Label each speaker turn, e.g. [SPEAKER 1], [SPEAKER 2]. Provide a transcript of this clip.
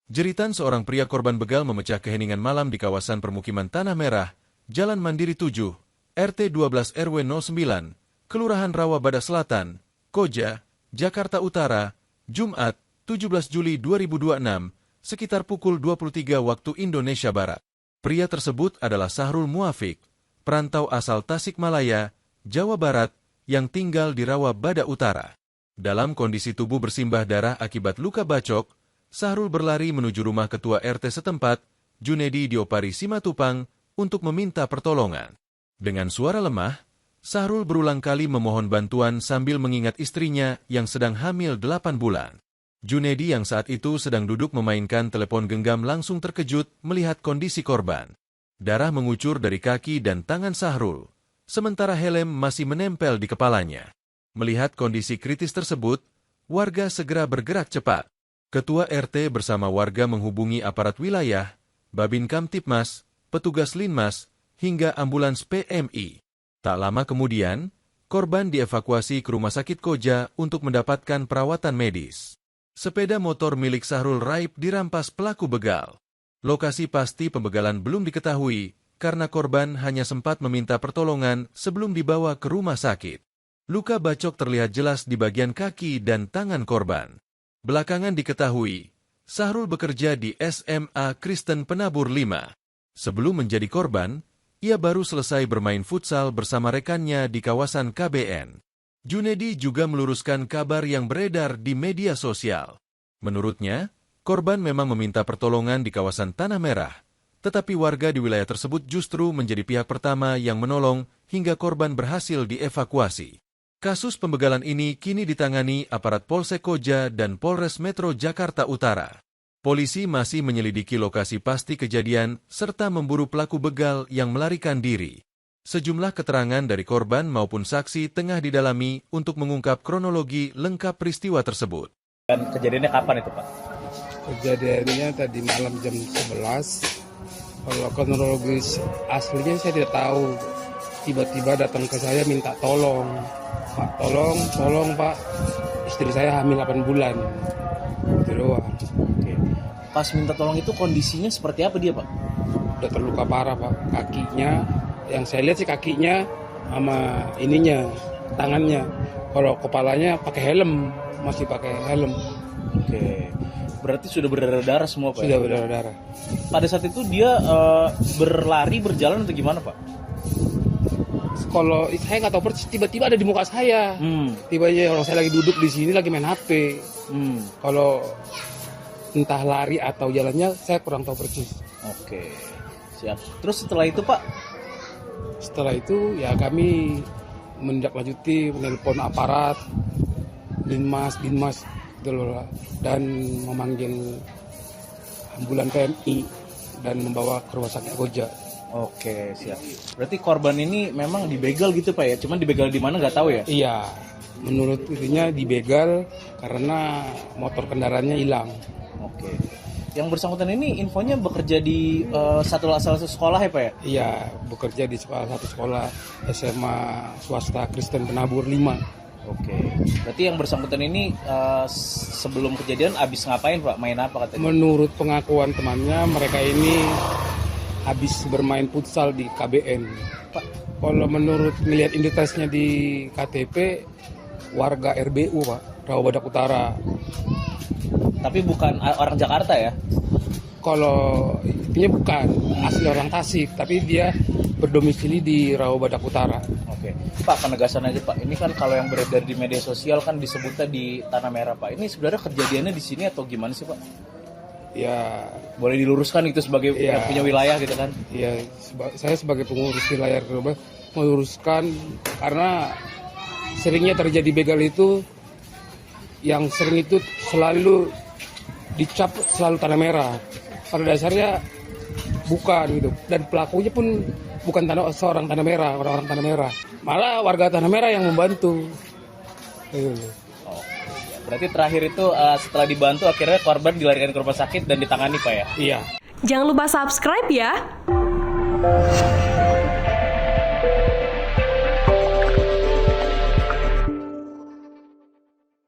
[SPEAKER 1] Jeritan seorang pria korban begal memecah keheningan malam di kawasan permukiman Tanah Merah, Jalan Mandiri 7, RT 12 RW 09, Kelurahan Rawa Bada Selatan, Koja, Jakarta Utara, Jumat, 17 Juli 2026, sekitar pukul 23 waktu Indonesia Barat. Pria tersebut adalah Sahrul Muafiq, perantau asal Tasikmalaya, Jawa Barat, yang tinggal di Rawa Bada Utara. Dalam kondisi tubuh bersimbah darah akibat luka bacok, Sahrul berlari menuju rumah ketua RT setempat, Junedi Diopari Simatupang, untuk meminta pertolongan. Dengan suara lemah, Sahrul berulang kali memohon bantuan sambil mengingat istrinya yang sedang hamil 8 bulan. Junedi yang saat itu sedang duduk memainkan telepon genggam langsung terkejut melihat kondisi korban. Darah mengucur dari kaki dan tangan Sahrul, sementara helm masih menempel di kepalanya. Melihat kondisi kritis tersebut, warga segera bergerak cepat. Ketua RT bersama warga menghubungi aparat wilayah, Babin Kamtipmas, petugas Linmas, hingga ambulans PMI. Tak lama kemudian, korban dievakuasi ke Rumah Sakit Koja untuk mendapatkan perawatan medis. Sepeda motor milik Sahrul Raib dirampas pelaku begal. Lokasi pasti pembegalan belum diketahui karena korban hanya sempat meminta pertolongan sebelum dibawa ke rumah sakit. Luka bacok terlihat jelas di bagian kaki dan tangan korban. Belakangan diketahui, Sahrul bekerja di SMA Kristen Penabur 5. Sebelum menjadi korban, ia baru selesai bermain futsal bersama rekannya di kawasan KBN. Junedi juga meluruskan kabar yang beredar di media sosial. Menurutnya, korban memang meminta pertolongan di kawasan Tanah Merah, tetapi warga di wilayah tersebut justru menjadi pihak pertama yang menolong hingga korban berhasil dievakuasi. Kasus pembegalan ini kini ditangani aparat Polsek Koja dan Polres Metro Jakarta Utara. Polisi masih menyelidiki lokasi pasti kejadian serta memburu pelaku begal yang melarikan diri. Sejumlah keterangan dari korban maupun saksi tengah didalami untuk mengungkap kronologi lengkap peristiwa tersebut.
[SPEAKER 2] Dan kejadiannya kapan itu, Pak?
[SPEAKER 3] Kejadiannya tadi malam jam 11. Kalau kronologis aslinya saya tidak tahu. Tiba-tiba datang ke saya minta tolong. Pak, tolong Pak. Istri saya hamil 8 bulan. Itu doang.
[SPEAKER 2] Oke. Pas minta tolong itu kondisinya seperti apa dia, Pak?
[SPEAKER 3] Udah terluka parah, Pak. Kakinya, yang saya lihat sih kakinya sama ininya, tangannya. Kalau kepalanya pakai helm, masih pakai helm.
[SPEAKER 2] Oke. Berarti sudah berdarah-darah semua, Pak?
[SPEAKER 3] Sudah berdarah-darah.
[SPEAKER 2] Pada saat itu dia berlari, berjalan atau gimana, Pak?
[SPEAKER 3] Kalau saya nggak tahu persis, tiba-tiba ada di muka saya. Tiba-tiba kalau saya lagi duduk di sini lagi main HP. Kalau entah lari atau jalannya saya kurang tahu persis.
[SPEAKER 2] Oke, siap. Terus setelah itu, Pak?
[SPEAKER 3] Setelah itu ya kami menindaklanjuti, menelpon aparat Dinmas dan memanggil ambulan PMI dan membawa ke Rumah Sakit Koja.
[SPEAKER 2] Oke, siap. Berarti korban ini memang dibegal gitu, Pak ya? Cuman dibegal di mana nggak tahu ya?
[SPEAKER 3] Iya, menurut itunya dibegal karena motor kendaraannya hilang.
[SPEAKER 2] Oke. Yang bersangkutan ini infonya bekerja di salah satu sekolah ya, Pak ya?
[SPEAKER 3] Iya, bekerja di salah satu sekolah SMA swasta Kristen Penabur 5.
[SPEAKER 2] Oke. Berarti yang bersangkutan ini sebelum kejadian habis ngapain, Pak? Main apa katanya?
[SPEAKER 3] Menurut pengakuan temannya, mereka ini habis bermain futsal di KBN. Pak, kalau menurut melihat identitasnya di KTP, warga RBU, Pak, Rawa Badak Utara.
[SPEAKER 2] Tapi bukan orang Jakarta ya?
[SPEAKER 3] Kalau intinya bukan, asli orang Tasik, tapi dia berdomisili di Rawa Badak Utara.
[SPEAKER 2] Oke. Pak, penegasan aja, Pak. Ini kan kalau yang beredar di media sosial kan disebutnya di Tanah Merah, Pak. Ini sebenarnya kejadiannya di sini atau gimana sih, Pak?
[SPEAKER 3] Ya,
[SPEAKER 2] boleh diluruskan itu sebagai yang punya wilayah gitu kan?
[SPEAKER 3] Ya, saya sebagai pengurus wilayah meluruskan karena seringnya terjadi begal itu, yang sering itu selalu dicap selalu Tanah Merah. Pada dasarnya bukan gitu, dan pelakunya pun bukan seorang Tanah Merah, orang-orang Tanah Merah, malah warga Tanah Merah yang membantu.
[SPEAKER 2] Berarti terakhir itu setelah dibantu akhirnya korban dilarikan ke rumah sakit dan ditangani, Pak ya?
[SPEAKER 3] Iya.
[SPEAKER 4] Jangan lupa subscribe ya.